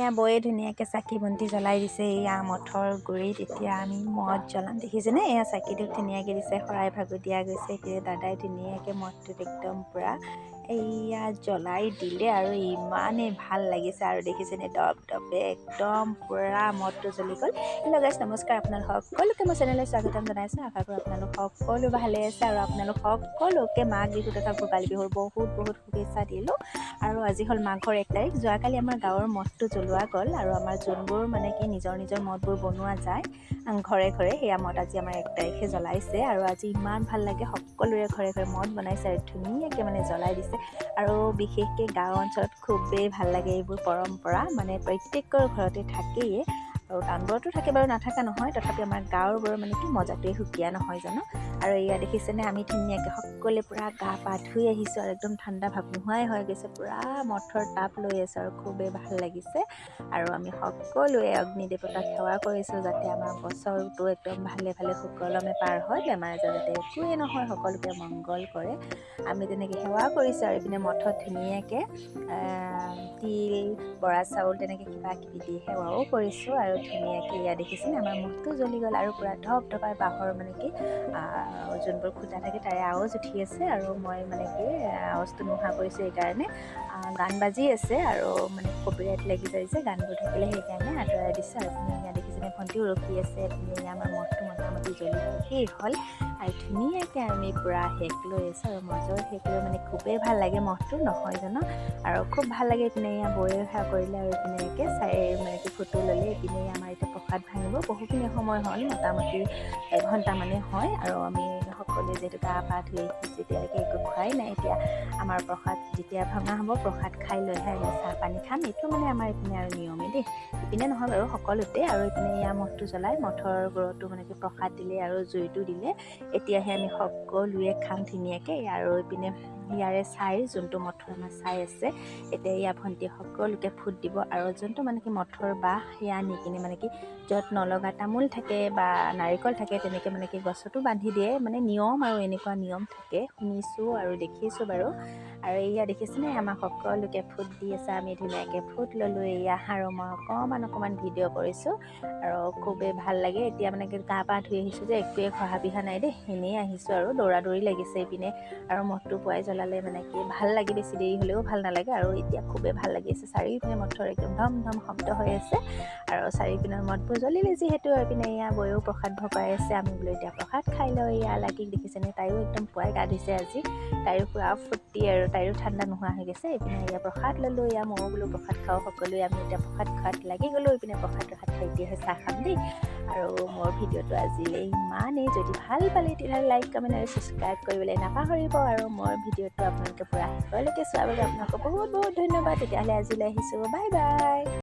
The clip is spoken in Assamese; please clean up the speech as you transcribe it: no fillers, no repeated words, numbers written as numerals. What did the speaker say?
এয়া বৌয়ে ধুনীয়াকৈ চাকি বন্তি জ্বলাই দিছে এয়া মঠৰ গুৰিত। এতিয়া আমি মঠ জ্বলাম, দেখিছেনে? এয়া চাকিটো ধুনীয়াকৈ দিছে, শৰাই ভাগো দিয়া গৈছে। এতিয়া দাদাই ধুনীয়াকৈ মঠটোত একদম পূৰা এয়া জ্বলাই দিলে আৰু ইমানেই ভাল লাগিছে। আৰু দেখিছেনে দপ দপে একদম পূৰা মঠটো জ্বলি গ'ল। হেল্ল' গাইছ, নমস্কাৰ। আপোনালোক সকলোকে মই চেনেললৈ স্বাগতম জনাইছোঁ। আশা কৰোঁ আপোনালোক সকলো ভালে আছে আৰু আপোনালোক সকলোকে মাঘ বিহু তথা ভোগালী বিহুৰ বহুত শুভেচ্ছা দিলোঁ। আৰু আজি হ'ল মাঘৰ 1 তাৰিখ। যোৱাকালি আমাৰ গাঁৱৰ মঠটো জ্বলোৱা গ'ল আৰু আমাৰ যোনবোৰ মানে কি নিজৰ মঠবোৰ বনোৱা যায় ঘৰে ঘৰে, সেয়া মঠ আজি আমাৰ 1 তাৰিখে জ্বলাইছে। আৰু আজি ইমান ভাল লাগে, সকলোৰে ঘৰে ঘৰে মঠ বনাইছে আৰু ধুনীয়াকৈ মানে জ্বলাই দিছে। আৰু বিশেষকৈ গাঁও অঞ্চলত খুবেই ভাল লাগে এইবোৰ পৰম্পৰা, মানে প্ৰত্যেকৰ ঘৰতে থাকেই। আৰু টাউনবোৰতো থাকে বাৰু, নাথাকা নহয়, তথাপি আমাৰ গাঁৱৰবোৰৰ মানে কি মজাটোৱে সুকীয়া নহয় জানো। আৰু এয়া দেখিছেনে, আমি ধুনীয়াকৈ সকলোৱে পূৰা গা পা ধুই আহিছোঁ আৰু একদম ঠাণ্ডা ভাৱ নোহোৱাই হৈ গৈছে, পূৰা মঠৰ তাপ লৈ আছোঁ আৰু খুবেই ভাল লাগিছে। আৰু আমি সকলোৱে অগ্নি দেৱতাক সেৱা কৰিছোঁ যাতে আমাৰ বছৰটো একদম ভালে ভালে সুকলমে পাৰ হয়, বেমাৰ আজাৰ যাতে একোৱে নহয়, সকলোকে মংগল কৰে। আমি তেনেকৈ সেৱা কৰিছোঁ। আৰু এইপিনে মঠত ধুনীয়াকৈ তিল, বৰা চাউল তেনেকৈ কিবা কিবি দি সেৱাও কৰিছোঁ। আৰু ধুনীয়াকৈ এয়া দেখিছেনে, আমাৰ মঠটো জ্বলি গ'ল আৰু পূৰা ধপ ধপাই বাঁহৰ মানে কি যোনবোৰ খুটা থাকে তাৰে আৱাজ উঠি আছে। আৰু মই মানে কি আৱাজটো নোহোৱা কৰিছোঁ এইকাৰণে, গান বাজি আছে আৰু মানে কপিৰাইট লাগি যায় যে গানবোৰ থাকিলে, সেইকাৰণে আঁতৰাই দিছোঁ। আৰু আপুনি এয়া দেখিছেনে, ভণ্টিও ৰখি আছে। আপুনি আমাৰ মঠটো মোটামুটি জ্বলি শেষেই হ'ল আৰু ধুনীয়াকৈ আমি পূৰা শেষ লৈ আছোঁ। আৰু মজৰ শেষ লৈ মানে খুবেই ভাল লাগে মঠটো, নহয় জানো। আৰু খুব ভাল লাগে। এইপিনে এয়া বৌয়ে সেৱা কৰিলে আৰু এইপিনেকৈ মানে কি ফটো ল'লে। এইপিনে আমাৰ এতিয়া প্ৰসাদ ভাঙিব, বহুখিনি সময় হ'ল, মোটামুটি এঘণ্টামানেই হয়। আৰু আমি সকলোৱে যিহেতু গা পা ধুই আহিছোঁ, এতিয়ালৈকে একো খোৱাই নাই। এতিয়া আমাৰ প্ৰসাদ যেতিয়া ভঙা হ'ব, প্ৰসাদ খাই লৈহে আমি চাহ পানী খাম। এইটো মানে আমাৰ এইপিনে আৰু নিয়মেই দেই, ইপিনে নহয় বাৰু, সকলোতে। আৰু এইপিনে এয়া মঠটো জ্বলাই, মঠৰ ঘৰতো মানে কি প্ৰসাদ দিলে আৰু জুইটো দিলে। এতিয়াহে আমি সকলোৱে খাম ধুনীয়াকৈ। আৰু এইপিনে ইয়াৰে ছাই, যোনটো মঠৰ আমাৰ ছাই আছে, এতিয়া ইয়াৰ ভণ্টি সকলোকে ফুট দিব। আৰু যোনটো মানে কি মঠৰ বাঁহ, সেয়া আনি কিনে মানে কি য'ত নলগা তামোল থাকে বা নাৰিকল থাকে, তেনেকৈ মানে কি গছতো বান্ধি দিয়ে, মানে নিয়ম আৰু এনেকুৱা নিয়ম থাকে, শুনিছোঁ আৰু দেখিছোঁ বাৰু। আৰু এয়া দেখিছেনে, আমাক সকলোকে ফুট দি আছে, আমি ধুনীয়াকৈ ফুট ল'লোঁ এয়া। আৰু মই অকণমান ভিডিঅ' কৰিছোঁ আৰু খুবেই ভাল লাগে। এতিয়া মানে কি গা পা ধুই আহিছোঁ যে একোৱে খহা পিহা নাই দেই, এনেই আহিছোঁ আৰু দৌৰা দৌৰি লাগিছে এইপিনে। আৰু মঠটো পুৱাই জ্বলালে মানে কি ভাল লাগে, বেছি দেৰি হ'লেও ভাল নালাগে। আৰু এতিয়া খুবেই ভাল লাগি আছে, চাৰিওপিনে মঠৰ একদম ধম ধম শব্দ হৈ আছে। আৰু চাৰিওপিনৰ মঠবোৰ জ্বলিলে যিহেতু, এইপিনে এয়া বৈও প্ৰসাদ ভগাই আছে। আমি বোলো এতিয়া প্ৰসাদ খাই লওঁ। এয়া লাকিক দেখিছেনে, তাইও একদম পুৱাই গা ধুইছে আজি, তাইৰো পূৰা ফূৰ্তি আৰু তাইৰো ঠাণ্ডা নোহোৱা হৈ গৈছে। এইপিনে এয়া প্ৰসাদ ল'লোঁ, এয়া ময়ো বোলো প্ৰসাদ খাওঁ, সকলোৱে আমি এতিয়া প্ৰসাদ খোৱাত লাগি গ'লোঁ। এইপিনে প্ৰসাদ খাই এতিয়াহে চাহ খাম দেই। আৰু মোৰ ভিডিঅ'টো আজিলৈ ইমানেই। যদি ভাল পালে তেতিয়াহ'লে লাইক, কমেণ্ট আৰু ছাবস্ক্ৰাইব কৰিবলৈ নাপাহৰিব। আৰু মোৰ ভিডিঅ'টো আপোনালোকে পূৰা শেষলৈকে চোৱাৰ বাবে আপোনালোকক বহুত ধন্যবাদ। তেতিয়াহ'লে আজিলৈ আহিছোঁ, বাই বাই।